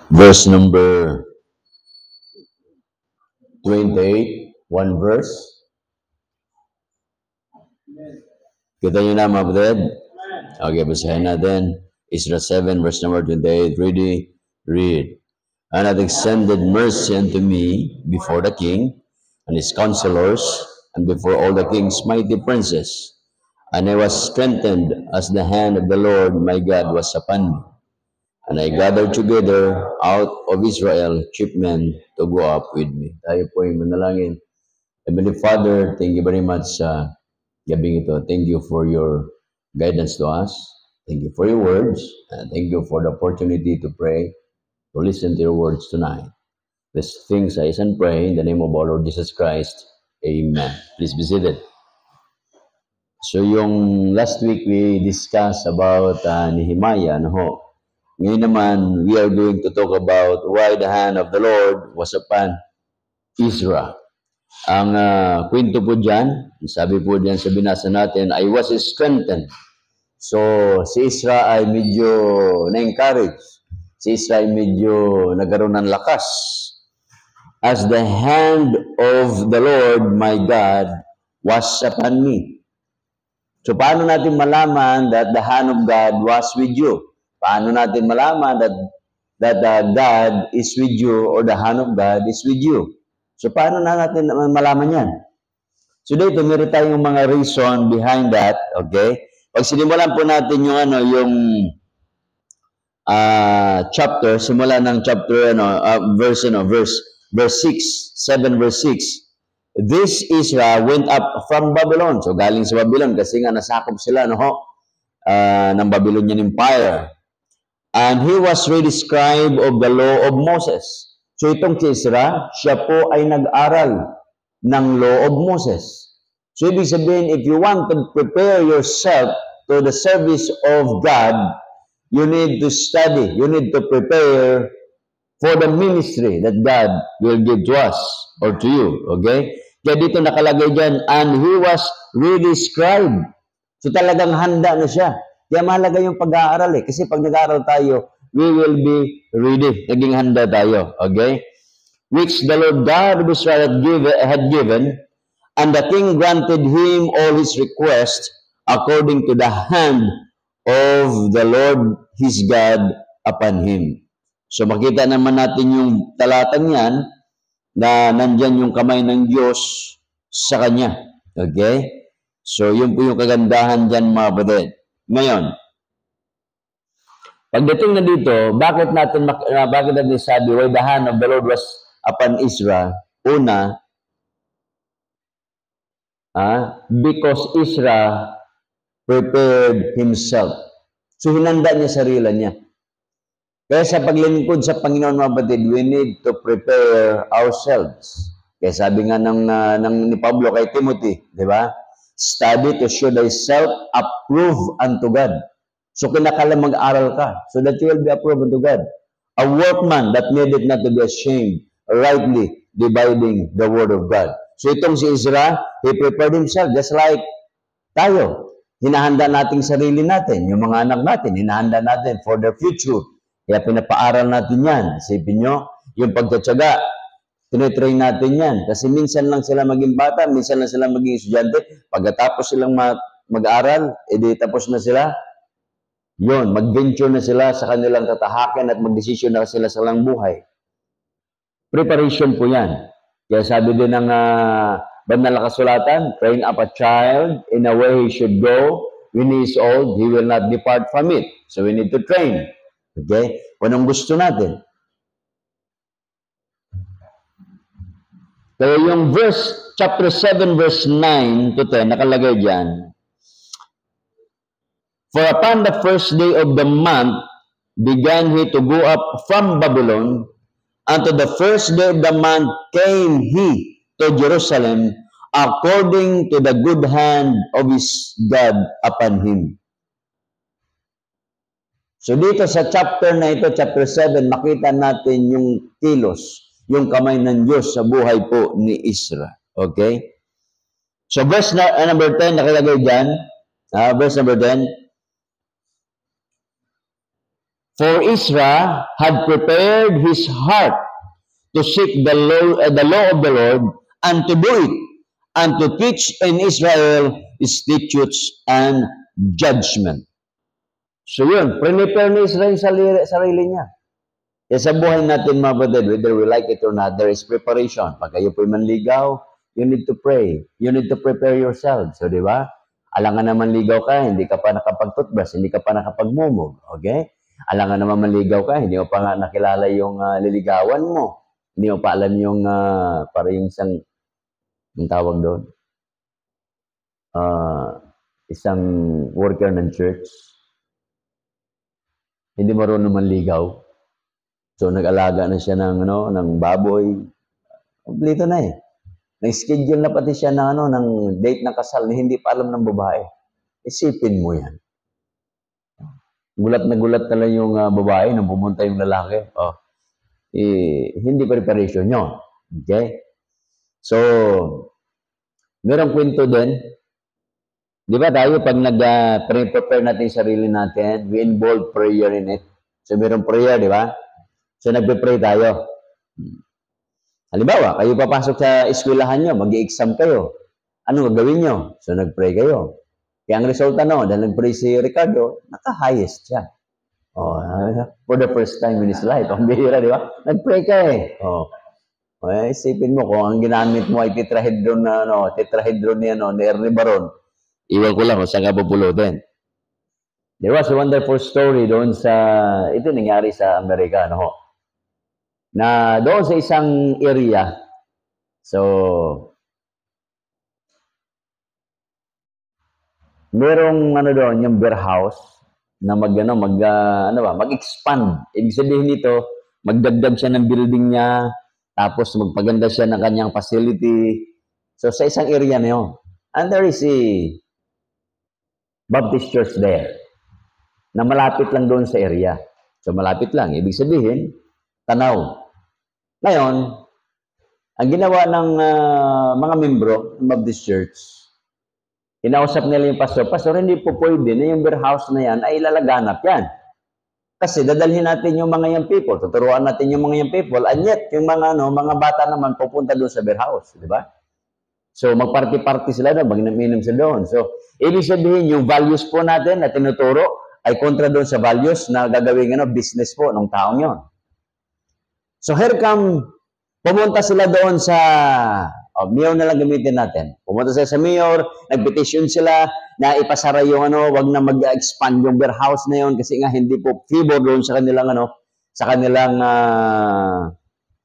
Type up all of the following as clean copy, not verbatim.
Verse number 28, one verse. Kita nyo na, mga kapatid? Okay, basahin natin. Isra 7, verse number 28. Ready? Read. And hath extended mercy unto me before the king and his counselors, and before all the king's mighty princes. And I was strengthened as the hand of the Lord my God was upon me. And I gathered together out of Israel chief men to go up with me. Tayo po yung manalangin. Heavenly Father, thank you very much sa gabing ito. Thank you for your guidance to us. Thank you for your words. And thank you for the opportunity to pray, to listen to your words tonight. These things I and pray in the name of our Lord Jesus Christ. Amen. Please be seated. So yung last week we discussed about Nehemiah, no? Ngayon naman, we are going to talk about why the hand of the Lord was upon Israel. Ang kwento po dyan, sabi po dyan sa binasa natin, I was strengthened. So, si Israel ay medyo na-encourage. Si Israel ay medyo nagkaroon ng lakas. As the hand of the Lord, my God, was upon me. So, paano natin malaman that the hand of God was with you? Paano natin malaman that God is with you or the hand of God is with you? So, paano na natin malaman yan? So, dito, meron tayong mga reason behind that, okay? Pag sinimulan po natin yung chapter, simula ng chapter, verse 6, 7 verse 6. This Israel went up from Babylon. So, galing sa Babylon kasi nga nasakop sila, ng Babylonian Empire. And he was really scribe of the law of Moses. So itong si Ezra, siya po ay nag-aral ng law of Moses. So ibig sabihin, if you want to prepare yourself to the service of God, you need to study. You need to prepare for the ministry that God will give to us or to you. Okay? Kaya dito nakalagay dyan, and he was really scribe. So talagang handa na siya. Kaya mahalaga yung pag-aaral Kasi pag nag-aaral tayo, we will be ready. Naging handa tayo. Okay? Which the Lord God of Israel had given, and the king granted him all his requests according to the hand of the Lord his God upon him. So makita naman natin yung talatang yan na nandyan yung kamay ng Diyos sa kanya. Okay? So yun po yung kagandahan dyan, mga kapatid. Ngayon, pagdating na dito, bakit natin sabi, why the hand of the Lord was upon Israel? Una, because Israel prepared himself. So, hinanda niya sarili niya. Kaya sa paglingkod sa Panginoon, mga kapatid, we need to prepare ourselves. Kaya sabi nga ni Pablo kay Timothy, di ba? Study to show thyself approved unto God. So, kinakailangan mag-aral ka so that you will be approved unto God. A workman that needed not to be ashamed, rightly dividing the word of God. So, itong si Ezra, he prepared himself just like tayo. Hinahanda natin sarili natin, yung mga anak natin, hinahanda natin for the future. Kaya pinapaaral natin yan. Isipin nyo, yung pagtatsaga, tinitrain natin yan. Kasi minsan lang sila maging bata, minsan lang sila maging estudyante. Pagkatapos silang mag-aral, edi tapos na sila. Yun, mag-venture na sila sa kanilang tatahakan at mag-desisyon na sila sa lang buhay. Preparation po yan. Kaya sabi din ng banal na kasulatan, train up a child in a way he should go. When he is old, he will not depart from it. So we need to train. Okay? Kung anong gusto natin. Kaya yung chapter 7, verse 9 to 10, nakalagay dyan. For upon the first day of the month, began he to go up from Babylon, unto the first day of the month came he to Jerusalem, according to the good hand of his God upon him. So dito sa chapter na ito, chapter 7, makita natin yung kilos. yung kamay ng Diyos sa buhay po ni Israel. Okay? So verse number 10, nakalagay dyan, verse number 10, for Israel had prepared his heart to seek the law of the Lord, and to do it, and to teach in Israel statutes and judgment. So yun, prepare ni Israel sarili niya. Kaya sa buhay natin, mga brother, whether we like it or not, there is preparation. Pag kayo po'y manligaw, you need to pray. You need to prepare yourself. So, di ba? Alangan naman ligaw ka, hindi ka pa nakapag-toothbrush, hindi ka pa nakapag-mumog. Okay? Alangan naman manligaw ka, hindi mo pa nga nakilala yung liligawan mo. Hindi mo pa alam yung, para yung isang, yung tawag doon, isang worker ng church, hindi marunong manligaw. So, nag-alaga na siya ng, ng baboy. Kompleto na eh. Nag-schedule na pati siya ng, ng date ng kasal na hindi pa alam ng babae. Isipin mo yan. Gulat na lang yung babae nung pumunta yung lalaki. Hindi preparation yun. Okay? So, merong kwento din. Di ba tayo, pag nag-prepare natin sarili natin, we involve prayer in it. So, merong prayer, di ba? So, nagpe-pray tayo. Halimbawa, kayo papasok sa eskwelahan nyo, mag-i-exam kayo. Ano gagawin nyo? So, nag-pray kayo. Kaya ang resulta dahil nag-pray si Ricardo, naka-highest siya. For the first time in his life. Ang bihira, di ba? Nag-pray ka eh. Isipin mo, kung ang ginamit mo ay tetrahedron ni Ernie Baron, iwan ko lang kung saan ka pupulutin. There was a wonderful story doon ito nangyari sa Amerika, na doon sa isang area, so, merong doon, yung warehouse na mag-expand. Ibig sabihin nito, magdagdag siya ng building niya, tapos magpaganda siya ng kanyang facility. So sa isang area na yun. And there is a Baptist church there na malapit lang doon sa area. So malapit lang. Ibig sabihin, tanaw. Ngayon, ang ginawa ng mga membro ng Baptist church, inausap nila yung pastor, hindi po pwede na yung warehouse na yan ay ilalaganap yan. Kasi dadalhin natin yung mga young people, tuturuan natin yung mga young people, and yet yung mga bata naman pupunta doon sa warehouse, di ba? So magparty-party sila doon, mag-inom sila doon. So ibig sabihin yung values po natin na tinuturo ay kontra doon sa values na gagawin business po ng taong yon. So here come, pumunta sila doon sa mayor na lang gamitin natin. Pumunta sila sa mayor, nag-petition sila na ipasara yung wag na mag-expand yung warehouse na yon kasi nga hindi po favor doon sa kanilang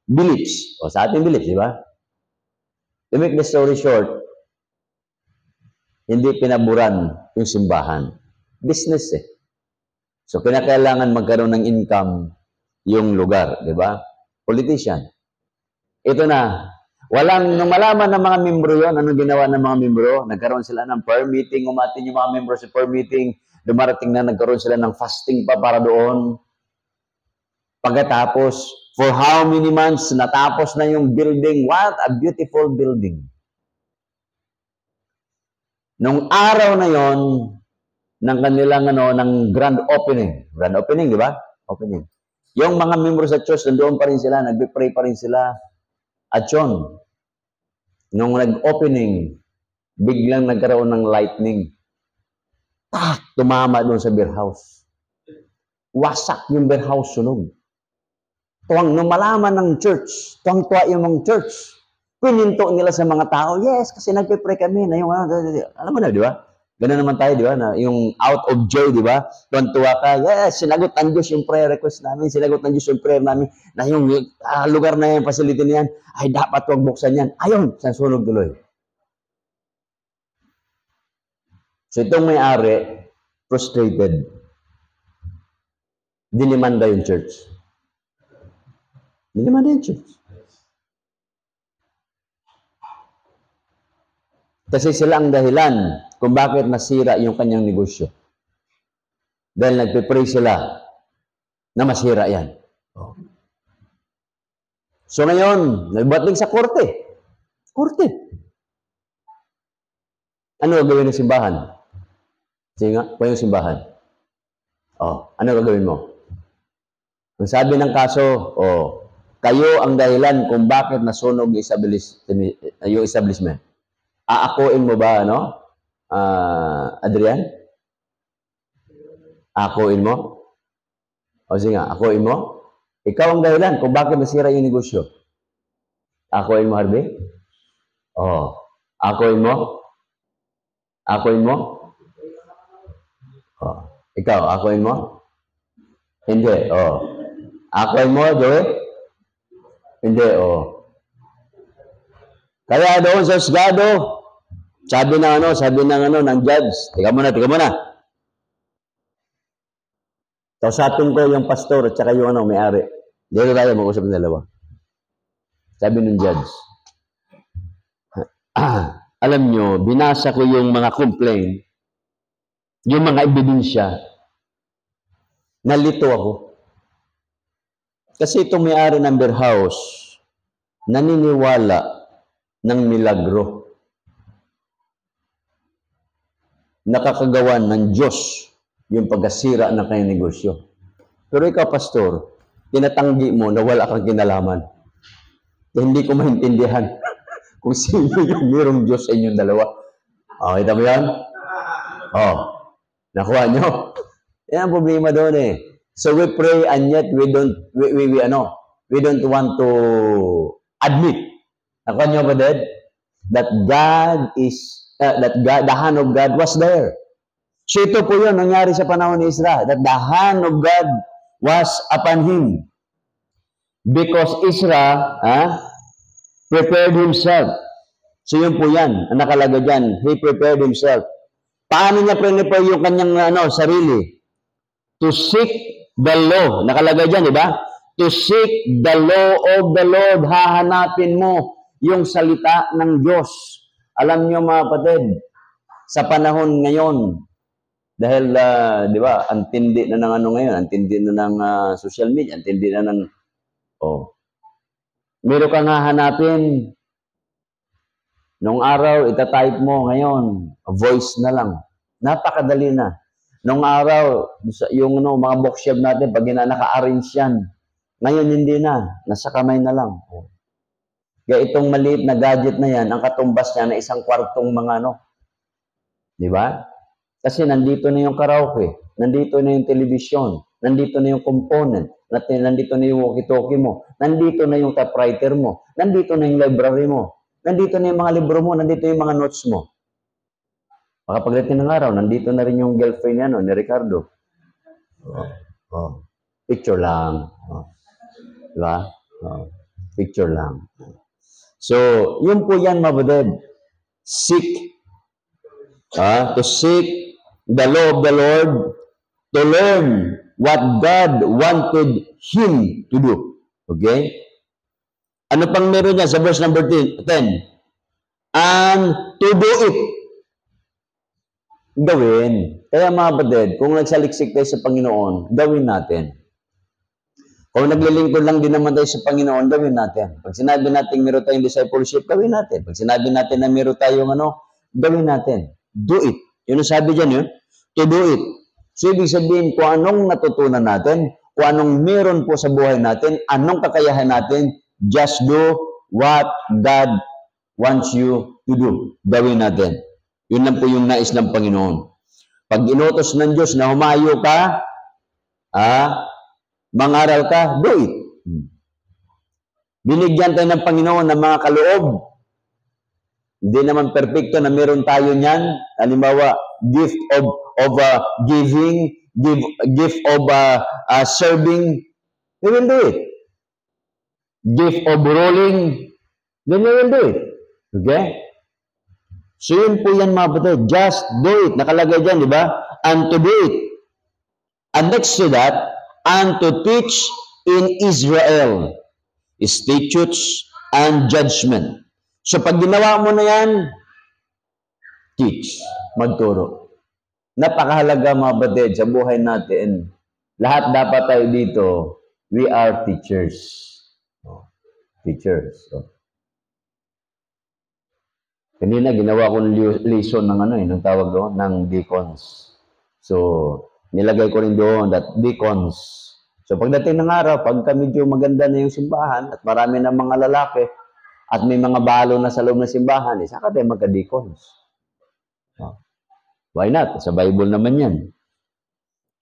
beliefs. O sa ating beliefs, di ba? To make the story short, hindi pinaburan yung simbahan. Business eh. So kinakailangan magkaroon ng income yung lugar, di ba? Politician. Ito na, nung malaman ng mga membro yon, anong ginawa ng mga membro? Nagkaroon sila ng prayer meeting, umatin yung mga membro sa prayer meeting, dumarating na nagkaroon sila ng fasting pa para doon. Pagkatapos, for how many months, natapos na yung building. What a beautiful building. Nung araw na yon, ng kanilang ng grand opening. Grand opening, di ba? Opening. Yung mga membro sa church, nandoon pa rin sila, nagbe-pray pa rin sila. At yun, nung nag-opening, biglang nagkaroon ng lightning. Tumama doon sa warehouse. Wasak yung warehouse sunog. Nung malaman ng church, tuwang-tuwa yung mga church, pininto nila sa mga tao, yes, kasi nagpe-pray kami na yung, alam mo na, di ba? Ganun naman tayo, di ba? Na yung out of joy, di ba? Tuwan-tuwa ka, yes, sinagot ng Diyos yung prayer request namin, sinagot ng Diyos yung prayer namin, na yung lugar na yan, facility na yan, ay dapat huwag buksan yan. Ayun, sa sunog tuloy. So itong may-ari, frustrated. Dinimanda yung church. Dinimanda yung church. Kasi sila ang dahilan kung bakit nasira yung kanyang negosyo. Dahil nagpe-pray sila na masira yan. So ngayon, nagbatling sa korte. Korte. Ano gagawin ng simbahan? Sige nga, pa yung simbahan. Ano gagawin mo? Ang sabi ng kaso, kayo ang dahilan kung bakit nasunog yung establishment. Aakuin mo ba, Adrian? Aakuin mo? Sige nga, akuin mo? Ikaw ang dahilan kung bakit nasira yung negosyo. Akuin mo, Harvey? Akuin mo? Akuin mo? Ikaw, akuin mo? Hindi, Akuin mo, Joey? Hindi, Kaya doon sa Osgado, sabi ng judge, tika muna. Kausapin ko yung pastor at saka yung may-ari. Dito tayo mag-usap ng dalawa. Sabi ng judge, alam nyo, binasa ko yung mga complaint, yung mga ebidensya, nalito ako. Kasi itong may-ari ng beer house, naniniwala ng milagro. Nakakagawan ng Diyos yung pagkasira ng kanyang negosyo. Pero ikaw, pastor, tinatanggi mo na wala kang kinalaman. Hindi ko maintindihan kung sino yung mayroong Diyos sa inyong dalawa. Kita mo yan? Nakuha nyo? Yan ang problema doon eh. So we pray and yet we don't want to admit. Nakuha nyo ba, Dad? That the hand of God was there. So ito po yun, nangyari sa panahon ni Ezra, that the hand of God was upon him. Because Ezra prepared himself. So yun po yan, ang nakalagay dyan, he prepared himself. Paano niya prepare yung kanyang sarili? To seek the law. Nakalagay dyan, di ba? To seek the law of the Lord. Hahanapin mo yung salita ng Diyos. Alam niyo mga kapatid, sa panahon ngayon, dahil, di ba, ang tindi na ng ngayon, ang tindi na ng social media, ang tindi na ng, meron kang hahanapin, nung araw, itatype mo, ngayon, voice na lang. Napakadali na. Nung araw, yung mga bookshop natin, pag naka-arrange yan, ngayon hindi na, nasa kamay na lang. Kaya itong maliit na gadget na yan, ang katumbas niya na isang kwartong mga di ba? Kasi nandito na yung karaoke, nandito na yung television, nandito na yung component, nandito na yung walkie-talkie mo, nandito na yung typewriter mo, nandito na yung library mo, nandito na yung mga libro mo, nandito yung mga notes mo. Baka pagdating ng araw, nandito na rin yung girlfriend niya, ni Ricardo. Picture lang. Diba? Picture lang. So, yun po yan, mabudod. Seek. To seek the law of the Lord, to learn what God wanted him to do. Okay? Ano pang meron niya sa verse number 10? And to do it. Gawin. Kaya mga kapatid, kung nagsaliksik tayo sa Panginoon, gawin natin. Kung naglilingkod lang din naman tayo sa Panginoon, gawin natin. Pag sinabi natin meron tayong discipleship, gawin natin. Pag sinabi natin na meron tayong gawin natin. Do it. Yun ang sabi dyan yun. To do it. So, ibig sabihin, kung anong natutunan natin, kung anong meron po sa buhay natin, anong kakayahan natin, just do what God wants you to do. Gawin natin. Yun lang po yung nais ng Panginoon. Pag inutos ng Diyos na humayo ka, mangaral ka, do it. Binigyan tayo ng Panginoon ng mga kaloob. Hindi naman perfecto na meron tayo niyan. Halimbawa, gift of giving, gift of serving, we will do it. Gift of ruling, then we will do it. Okay? So yun po yan mga kapatid. Just do it. Nakalagay dyan, di ba? And to do it. And next to that, and to teach in Israel statutes and judgment. So pag ginawa mo na yan, teach, magturo. Napakahalaga mga kapatid sa buhay natin. Lahat dapat tayo dito, we are teachers. teachers. So, kanina, ginawa ko ng lesson ng ng tawag doon, ng deacons. So, nilagay ko rin doon that deacons. So, pagdating ng araw, pagka medyo maganda na yung simbahan at marami ng mga lalaki at may mga balo na sa loob ng simbahan, saka tayo magka-deacons. So, why not? Sa Bible naman yan.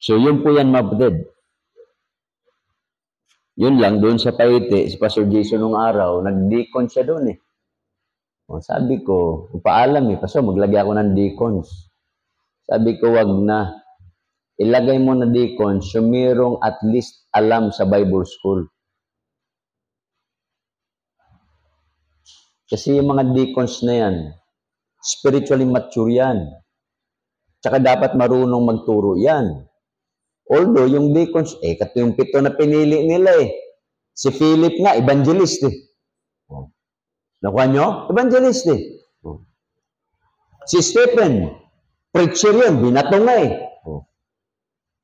So, yun po yan, mga kapatid. Yun lang, doon sa Paite, si Pastor Jason nung araw, nag-deacon siya doon eh. O, sabi ko, paalam Pastor, maglagay ako ng deacons. Sabi ko, wag na. Ilagay mo na deacons, so mayroong at least alam sa Bible school. Kasi yung mga deacons na yan, spiritually mature yan. Tsaka dapat marunong magturo yan. Although, yung deacons, kato yung 7 na pinili nila eh. Si Philip nga, evangelist eh. Nakuha nyo? Evangelist eh. Si Stephen, preacher yun, binato nga eh.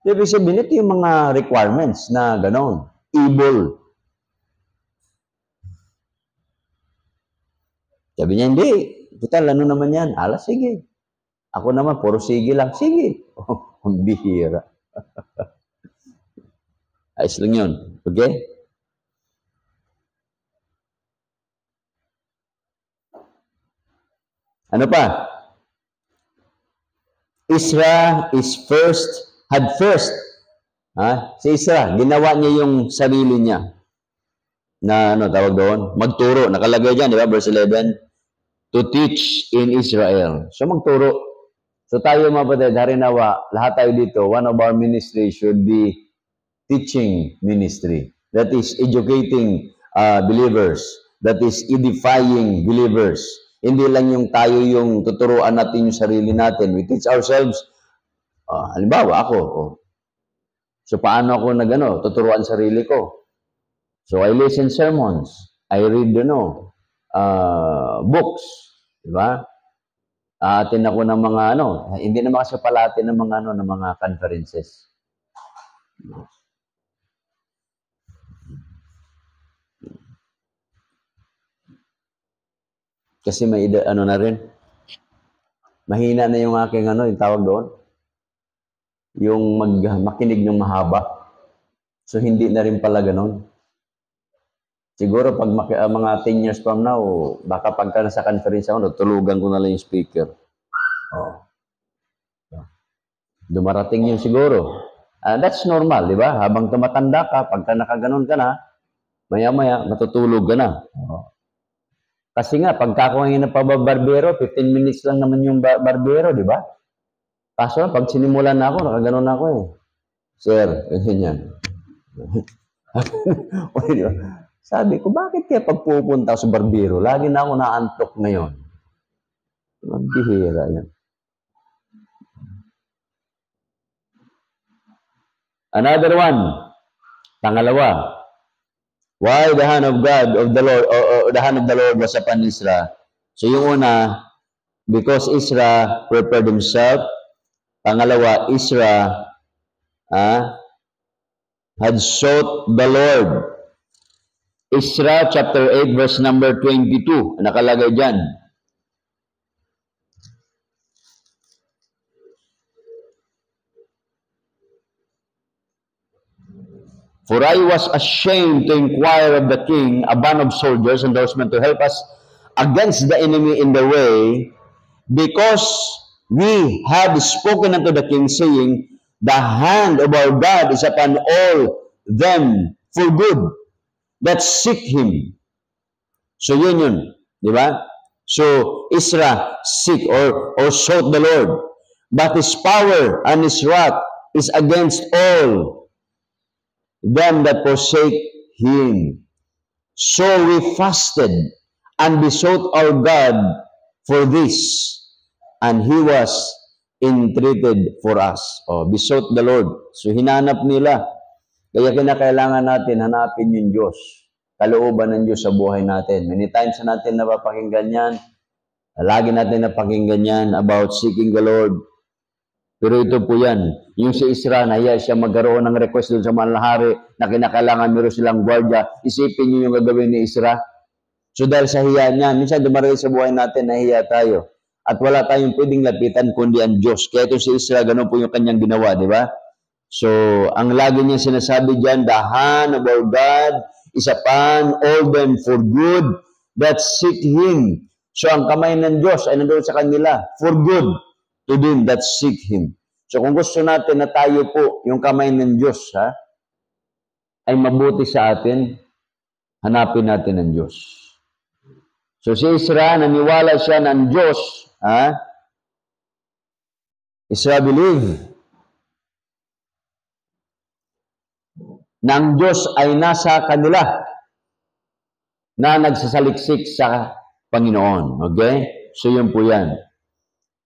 Ibig sabihin, ito yung mga requirements na gano'n. Evil. Sabi niya, hindi. Total, ano naman yan? Ala, sige. Ako naman, puro sige lang. Sige. Ang bihira. Ayos lang yun. Okay? Ano pa? Isra had first. Si Isra, ginawa niya yung sarili niya. Na tawag doon? Magturo. Nakalagay dyan, di ba? Verse 11. To teach in Israel. So, magturo. So, tayo mga kapatid, harinawa, lahat tayo dito, one of our ministry should be teaching ministry. That is educating believers. That is edifying believers. Hindi lang yung tayo yung tuturuan natin yung sarili natin. We teach ourselves. Halimbawa, ako. So, paano ako tuturuan sarili ko? So, I listen sermons. I read, books. Diba? Atin ako ng mga, hindi naman kasi pala atin ng mga, ng mga conferences. Kasi may na rin. Mahina na yung aking yung tawag doon. Yung makinig ng mahaba. So, hindi na rin pala ganun. Siguro, pag mga 10 years from now, baka pagka nasa conference ako, tulugan ko na lang yung speaker. Dumarating yun siguro. That's normal, di ba? Habang tumatanda ka, pagka nakaganon ka na, maya-maya, matutulog ka na. Kasi nga, pagka ako ngayon na pabarbero, 15 minutes lang naman yung barbero, di ba? Kaso, pag sinimulan na ako, nakaganon na ako eh. Sir, ganyan. Sabi ko, bakit kaya pag pupunta sa barbero, lagi na ako naantok ngayon? Magbihira yan. Another one, pangalawa, why the hand of God, of the Lord, or the hand of the Lord was upon Isra? So yung una, because Isra prepared himself. Pangalawa, Isra had sought the Lord. Isra chapter 8 verse number 22. Nakalagay dyan. For I was ashamed to inquire of the king a band of soldiers, endorsement to help us against the enemy in the way, because we had spoken unto the king, saying, the hand of our God is upon all them for good that seek him. So yun. Di ba? So Isra seek or sought the Lord. But his power and his wrath is against all them that forsake him. So we fasted and besought our God for this, and he was entreated for us. Besought the Lord. So hinanap nila. Kaya kinakailangan natin hanapin yung Diyos. Kalooban ng Diyos sa buhay natin. Many times na natin napapakinggan yan. Lagi natin napakinggan yan about seeking the Lord. Pero ito po yan, yung si Isra, nahiya siya magkaroon ng request doon sa manlahari na kinakailangan meron silang gwardiya. Isipin niyo yung gagawin ni Isra. So dahil sa hiya niya, minsan dumarating sa buhay natin, nahiya tayo. At wala tayong pwedeng lapitan kundi ang Diyos. Kaya ito si Isra, ganun po yung kanyang ginawa, di ba? So, ang lagi niya sinasabi dyan, the hand of our God is upon all them for good that seek Him. So, ang kamay ng Diyos ay nandoon sa kanila for good to them that seek Him. So, kung gusto natin na tayo po, yung kamay ng Diyos, ay mabuti sa atin, hanapin natin ang Diyos. So, si Isra, naniwala siya ng Diyos, Isra believe na ang Diyos ay nasa kanila na nagsasaliksik sa Panginoon. Okay? So, yun po yan.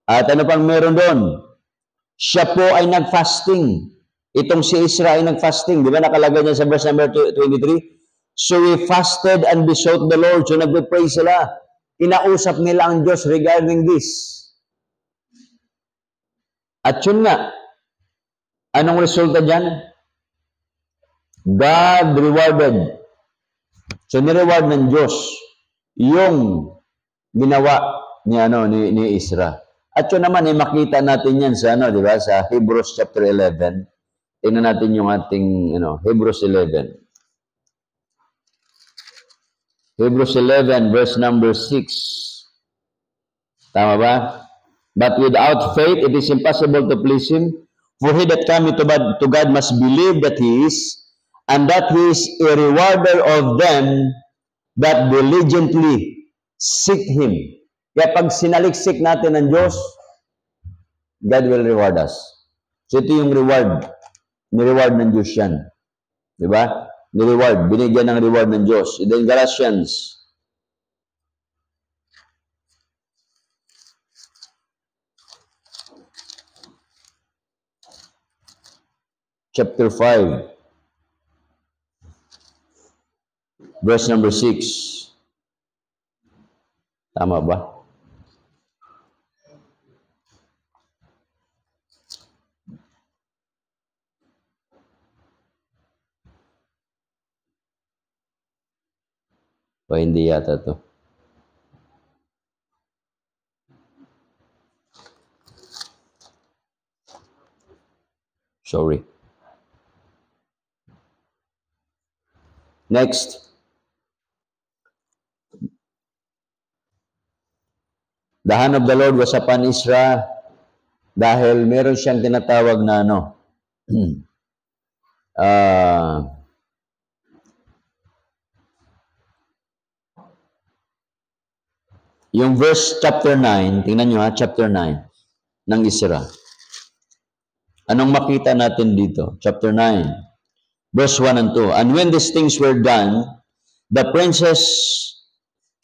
At ano pang meron doon? Siya po ay nag-fasting. Itong si Isra ay nag-fasting. Di ba nakalagay niya sa verse number 23? So we fasted and besought the Lord. So nag-pray sila. Inausap nila ang Diyos regarding this. At yun nga, anong resulta dyan? God rewarded. So nireward ng Diyos yung ginawa ni Isra. At yun naman ay makita natin yan sa di ba? Sa Hebrews chapter 11. Tingnan natin yung ating Hebrews 11. Hebrews 11 verse number 6. Tama ba? But without faith it is impossible to please Him. For he that cometh to God must believe that He is, and that He is a rewarder of them that diligently seek Him. Kaya pag sinaliksik natin ng Diyos, God will reward us. So ito yung reward. Ni-reward ng Diyos yan. Diba? Ni-reward. Binigyan ng reward ng Diyos. And then Galatians. Chapter 5. Verse number 6. Tama ba? O hindi yata to. Sorry. Next. The hand of the Lord was upon Isra dahil meron siyang tinatawag na yung verse chapter 9, tingnan nyo chapter 9 ng Isra. Anong makita natin dito? Chapter 9, verse 1 and 2. And when these things were done, the princess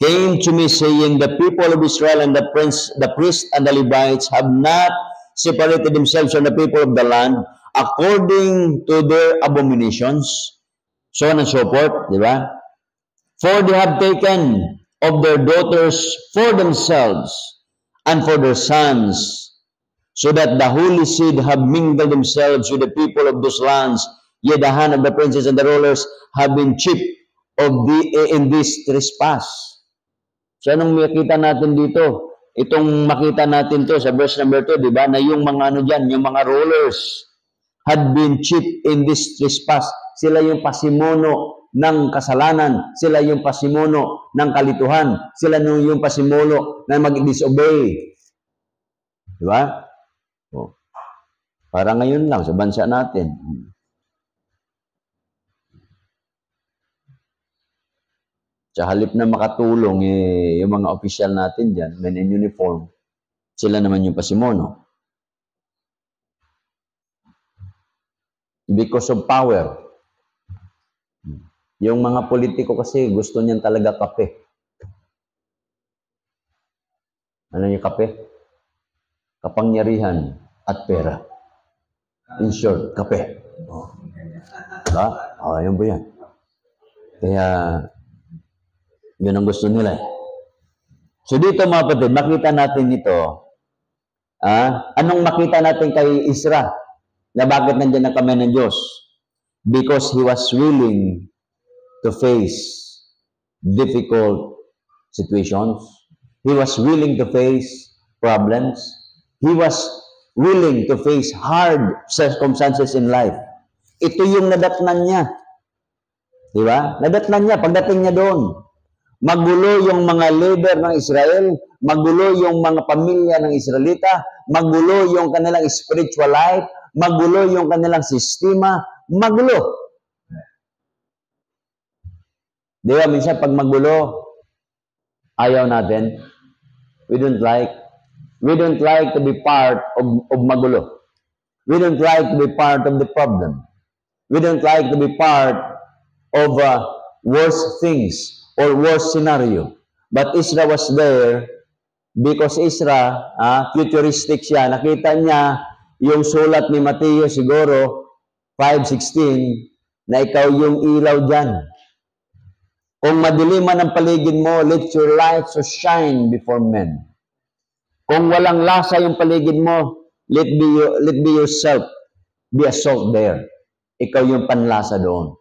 came to me saying, the people of Israel and the priests and the Levites have not separated themselves from the people of the land according to their abominations. So on and so forth, di ba? For they have taken of their daughters for themselves and for their sons, so that the holy seed have mingled themselves with the people of those lands. Yet the hand of the princes and the rulers have been chipped in this trespass. So anong makita natin dito? Itong makita natin to sa verse number 2, di ba? Na yung mga yung mga rulers had been chipped in this trespass. Sila yung pasimuno ng kasalanan. Sila yung pasimuno ng kalituhan. Sila yung pasimuno na mag-disobey. Di ba? Para ngayon lang sa bansa natin. Sa halip na makatulong, yung mga opisyal natin dyan, men in uniform, sila naman yung pasimuno. Because of power. Yung mga politiko kasi, gusto niyan talaga kape. Ano yung kape? Kapangyarihan at pera. In short, kape. Diba? Yun po yan. Kaya, yun ang gusto nila. So dito mga kapatid, makita natin ito Anong makita natin kay Isra? Na bakit nandiyan ang kamay ng Diyos? Because he was willing to face difficult situations. He was willing to face problems. He was willing to face hard circumstances in life. Ito yung nadatnan niya. Di ba? Nadatnan niya pagdating niya doon. Magulo yung mga leader ng Israel, magulo yung mga pamilya ng Israelita, magulo yung kanilang spiritual life, magulo yung kanilang sistema, magulo. Di ba, minsan pag magulo, ayaw natin. We don't like to be part of magulo. We don't like to be part of the problem. We don't like to be part of worse things or worse scenario. But Isra was there because Isra, futuristic siya. Nakita niya yung sulat ni Mateo siguro, 5:16, na ikaw yung ilaw dyan. Kung madiliman ang paligid mo, let your light so shine before men. Kung walang lasa yung paligid mo, let be yourself. Be a salt there. Ikaw yung panlasa doon.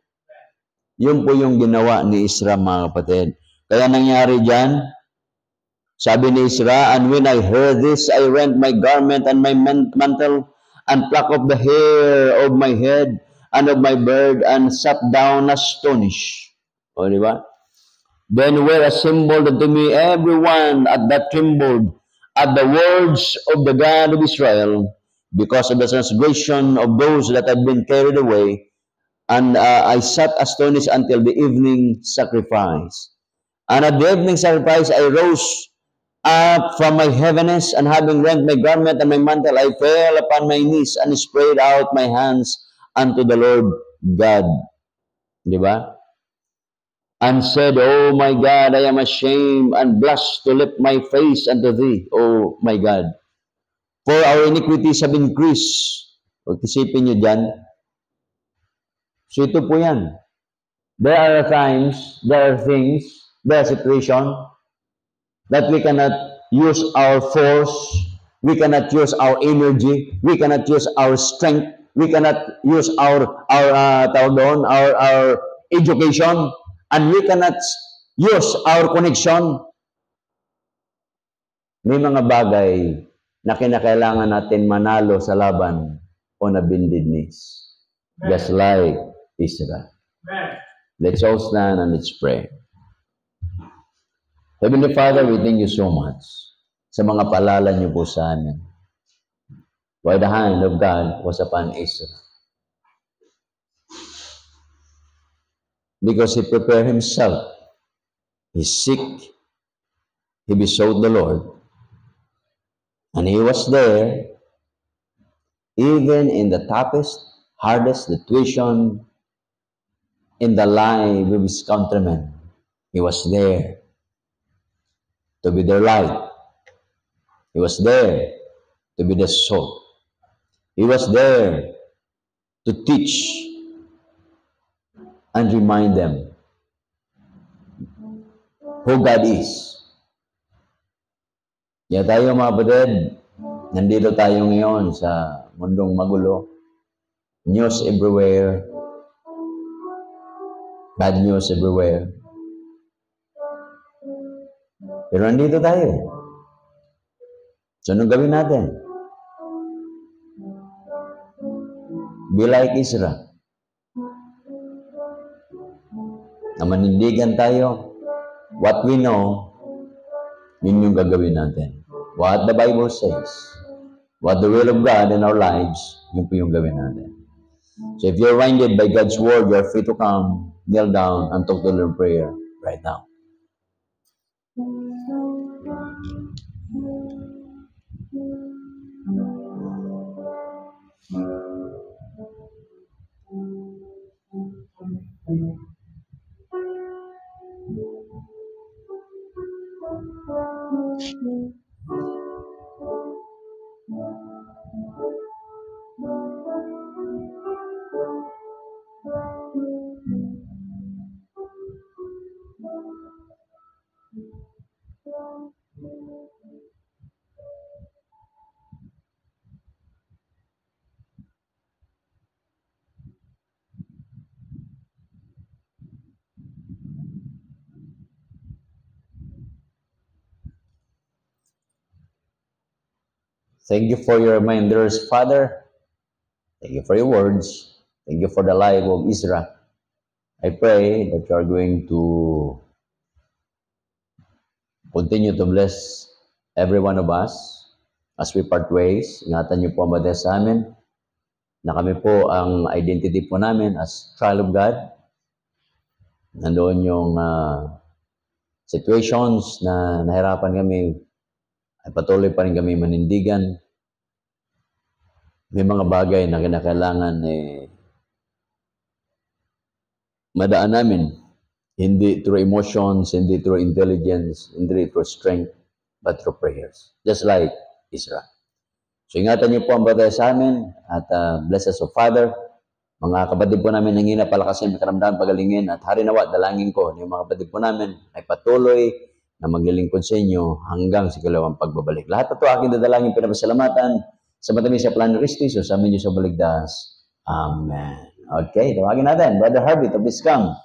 Yun po yung ginawa ni Isra, mga kapatid. Kaya nangyari dyan, sabi ni Isra, and when I heard this, I rent my garment and my mantle, and pluck off the hair of my head and of my beard, and sat down astonished. O, di ba? Then were assembled unto me everyone at that trembled at the words of the God of Israel, because of the transgression of those that had been carried away. And I sat astonished until the evening sacrifice. And at the evening sacrifice, I rose up from my heaviness, and having rent my garment and my mantle, I fell upon my knees and spread out my hands unto the Lord God. Di ba? And said, Oh my God, I am ashamed and blushed to lift my face unto thee, oh my God. For our iniquities have increased. Pag-isipin nyo dyan. So ito po yan. There are times, there are things, there are situations that we cannot use our force, we cannot use our energy, we cannot use our strength, we cannot use our education, and we cannot use our connection. May mga bagay na kinakailangan natin manalo sa laban on a bended knees. Just like Israel. Let's all stand and let's pray. Heavenly Father, we thank you so much sa mga paalala niyo po sa amin. Why the hand of God was upon Israel. Because he prepared himself. He sick. He besought the Lord. And he was there even in the toughest, hardest situation in the life of his countrymen. He was there to be their light. He was there to be the salt. He was there to teach and remind them who God is. Kaya tayo mga kapatid, nandito tayo ngayon sa mundong magulo. News everywhere. Bad news everywhere. Pero nandito tayo. So, anong gawin natin? Be like Israel. Na manindigan tayo. What we know, yun yung gagawin natin. What the Bible says, what the will of God in our lives, yun po yung gawin natin. So if you're reminded by God's word, you're free to come, kneel down, and talk to the Lord in prayer right now. Thank you for your reminders, Father. Thank you for your words. Thank you for the life of Israel. I pray that you are going to continue to bless every one of us as we part ways. Ingatan niyo po ang bada sa amin na kami po ang identity po namin as child of God. Nandoon yung situations na nahirapan kami, ay patuloy pa rin kami manindigan. May mga bagay na kinakailangan madaan namin. Hindi through emotions, hindi through intelligence, hindi through strength, but through prayers. Just like Israel. So ingatan niyo po ang batay sa amin at bless us, O Father. Mga kapatid po namin nangina, palakasin, makaramdaman, pagalingin at hari nawa, dalangin ko na yung mga kapatid po namin ay patuloy na maglilingkod sa inyo hanggang sa kalawang pagbabalik. Lahat ito aking dadalangin, pinapasalamatan sa matamis sa plano Kristo, sa amin niyo sa baligdas. Amen. Okay, tawagin natin, Brother Harvey, to please come.